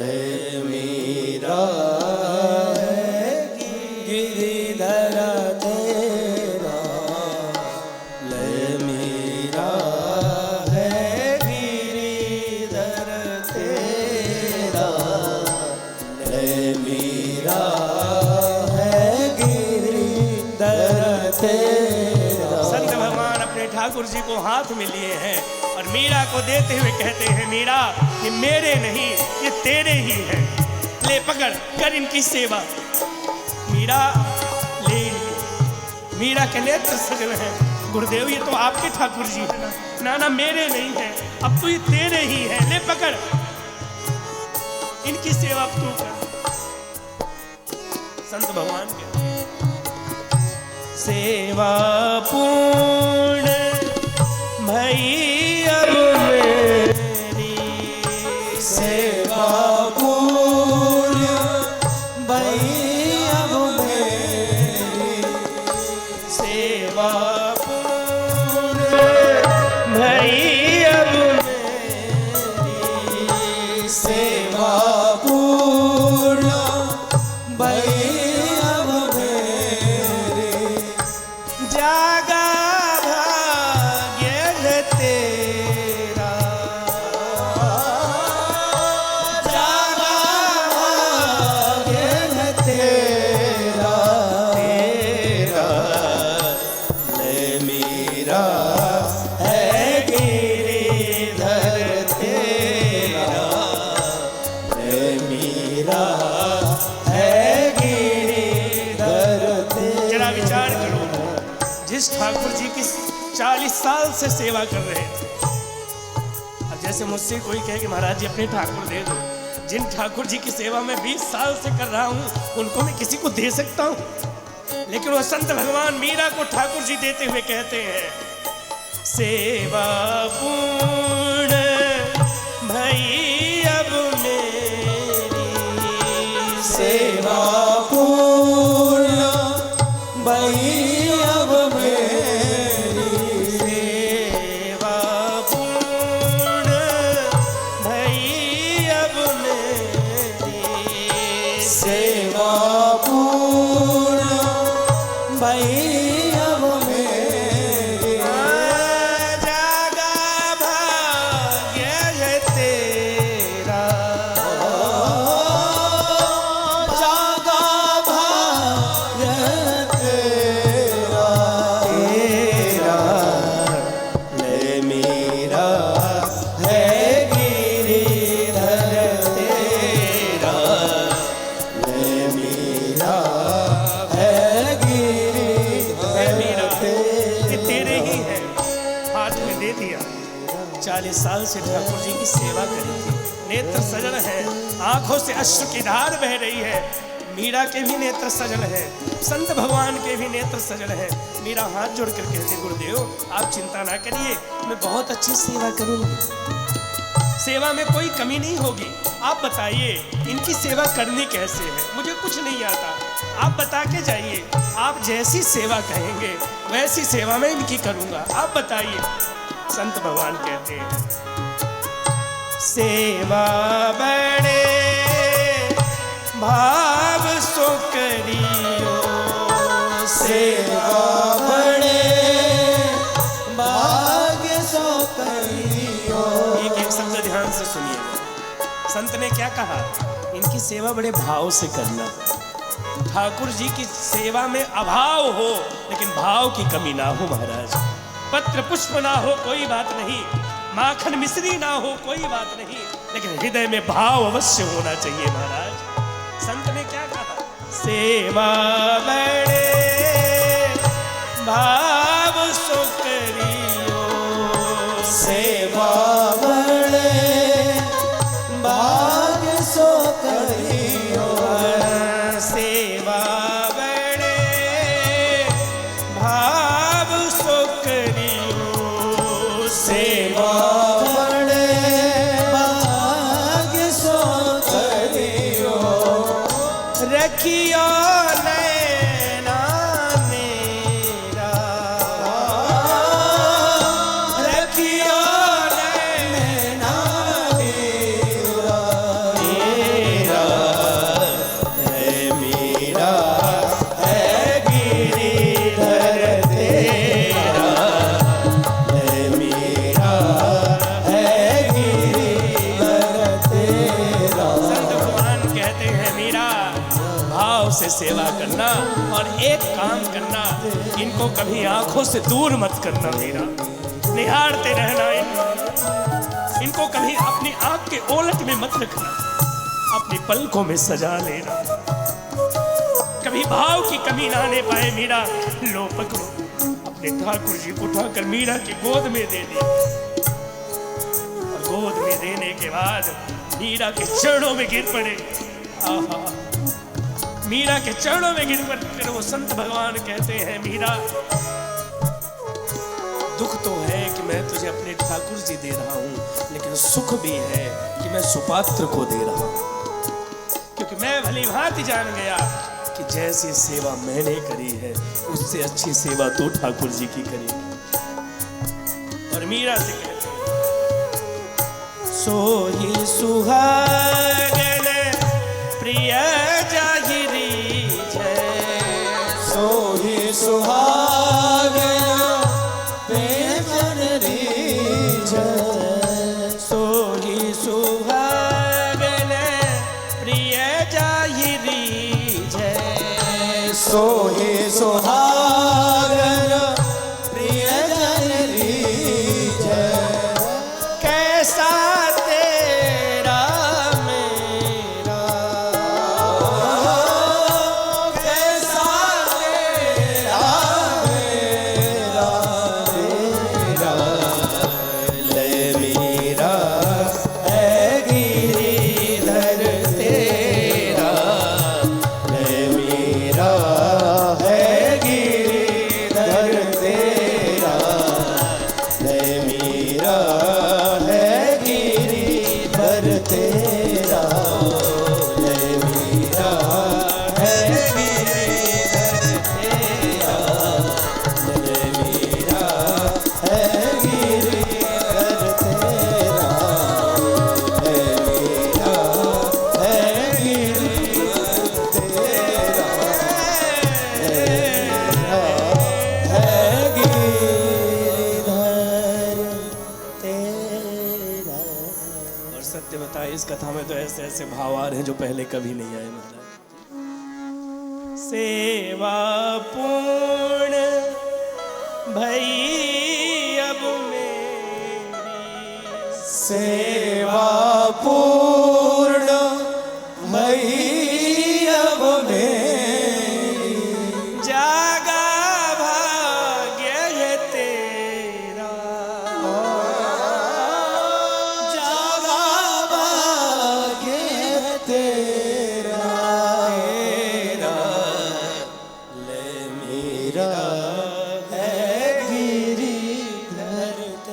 ले मेरा है गिरिधर तेरा, ले मेरा है गिरिधर तेरा, ले मेरा है गिरिधर तेरा। संत भगवान अपने ठाकुर जी को हाथ में लिए हैं और मीरा को देते हुए कहते हैं, मीरा ये मेरे नहीं ये तेरे ही हैं, ले पकड़ कर इनकी सेवा। मीरा ले इनकी। मीरा के नेत्र सजल हैं, गुरुदेव ये तो आपके ठाकुर जी है ना, ना मेरे नहीं है, अब तो ये तेरे ही है, ले पकड़ इनकी सेवा अब तू कर। संत भगवान के सेवा पूर्ण भई अब मेरी, सेवा पूर्ण भई अब मेरी, सेवा पूर्ण भई अब मेरी, सेवा पूर्ण भई अब मेरी, जागा भाग्य है तेरा, जागा भाग्य है तेरा, तेरा ले मेरा है गिरिधर तेरा, ले मेरा है गिरिधर तेरा। जरा विचार करो, जिस ठाकुर जी की 40 साल से सेवा कर रहे थे, अब जैसे मुझसे कोई कहे कि महाराज जी अपने ठाकुर दे दो, जिन ठाकुर जी की सेवा में 20 साल से कर रहा हूं उनको मैं किसी को दे सकता हूं, लेकिन वो संत भगवान मीरा को ठाकुर जी देते हुए कहते हैं, सेवा पूर्ण भई अब मेरी, सेवा पूर्ण भई अब मेरी, सेवा पूर्ण भई अब मेरी, सेवा पूर्ण भई अब मेरी, जागा भाग्य है तेरा, जागा भाग्य तेरा, तेरा ले मेरा है गिरिधर तेरा, ले मेरा है गिरिधर मीरा तेरा, ये तेरे ही है, हाथ में दे दिया। 40 साल से ठाकुर जी की सेवा करी थी, नेत्र सजल है, आंखों से अश्रु की धार बह रही है। मीरा के भी नेत्र सजल है, संत भगवान के भी नेत्र सजल है। मीरा हाथ जोड़ कर कहते, गुरुदेव आप चिंता ना करिए, मैं बहुत अच्छी सेवा करूंगी, सेवा में कोई कमी नहीं होगी। आप बताइए इनकी सेवा करनी कैसे है, मुझे कुछ नहीं आता, आप बता के जाइए, आप जैसी सेवा कहेंगे वैसी सेवा मैं इनकी करूंगा, आप बताइए। संत भगवान कहते हैं, सेवा बड़े भाव सो करियो, सेवा बड़े भाग्य सो करियो। एक एक शब्द ध्यान से सुनिएगा, संत ने क्या कहा, इनकी सेवा बड़े भाव से करना। ठाकुर जी की सेवा में अभाव हो लेकिन भाव की कमी ना हो महाराज, पत्र पुष्प ना हो कोई बात नहीं, माखन मिश्री ना हो कोई बात नहीं, लेकिन हृदय में भाव अवश्य होना चाहिए महाराज। संत ने क्या कहा, सेवा बड़े भाव सो करियो, सेवा बड़े भाग्य सो करियो, सेवा बड़े भाव सो करियो, सेवा बड़े भाग्य सो करियो, रखियो नैना मेरा, रखियो नैना नैना मेरा, से सेवा करना और एक काम करना, इनको कभी आंखों से दूर मत करना मीरा, निहारते रहना इनको कभी अपनी आंख के ओलट में मत रखना, अपनी पलकों में सजा लेना, कभी भाव की कमी ना आने पाए मीरा। लो पकड़ो, अपने ठाकुर जी को उठाकर मीरा की गोद में दे दिया और गोद में देने के बाद मीरा के चरणों में गिर पड़े। आहा, मीरा के चरणों में गिर पड़े। फिर वो संत भगवान कहते हैं, मीरा दुख तो है कि मैं तुझे अपने ठाकुर जी दे रहा हूं, लेकिन सुख भी है कि मैं सुपात्र को दे रहा हूं, क्योंकि मैं भली भांति जान गया कि जैसी सेवा मैंने करी है उससे अच्छी सेवा तो ठाकुर जी की करेगी। और मीरा से कहते हैं, सोही सुहागन प्रिय जाहिरी जय, सोही सुहागन प्रिय जननी जय, सोही सुहागन प्रिय जाहिरी जय, सोही सुहागन प्रिय जननी जय, कैसा तेरा मेरा, कैसा तेरा मेरा, मेरा ले मीरा है गिरिधर तेरा, ले मीरा है गिरिधर तेरा, ले मीरा है गिरिधर तेरा, ले मीरा है गिरिधर तेरा, ले मीरा है गिरिधर तेरा, ले मीरा है गिरिधर तेरा, है गिरिधर तेरा। और सत्य बताए, इस कथा में तो ऐसे ऐसे भाव आ रहे हैं जो पहले कभी नहीं आए महाराज। सेवा पूर्ण भई अब मेरी, सेवा पूर्ण